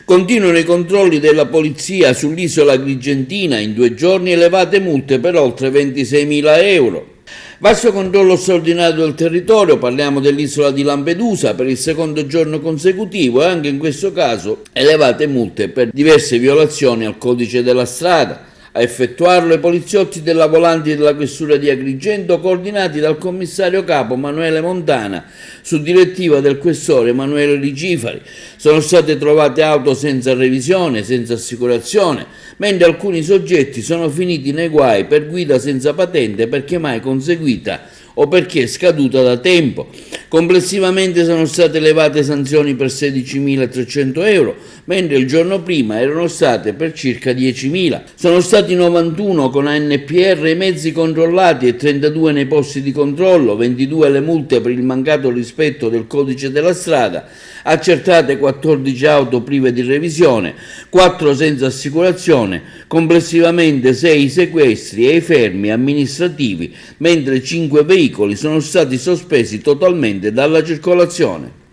Continuano i controlli della polizia sull'isola agrigentina, in 2 giorni elevate multe per oltre 26.000 euro. Vasto controllo straordinario del territorio, parliamo dell'isola di Lampedusa per il 2° giorno consecutivo e anche in questo caso elevate multe per diverse violazioni al codice della strada. A effettuarlo i poliziotti della Volanti della questura di Agrigento, coordinati dal commissario capo Manuele Montana, su direttiva del questore Emanuele Rigifari. Sono state trovate auto senza revisione, senza assicurazione, mentre alcuni soggetti sono finiti nei guai per guida senza patente perché mai conseguita o perché è scaduta da tempo. Complessivamente sono state elevate sanzioni per 16.300 euro, mentre il giorno prima erano state per circa 10.000. Sono stati 91 con ANPR i mezzi controllati e 32 nei posti di controllo, 22 le multe per il mancato rispetto del codice della strada, accertate 14 auto prive di revisione, 4 senza assicurazione, complessivamente 6 i sequestri e i fermi amministrativi, mentre 5 veicoli sono stati sospesi totalmente dalla circolazione.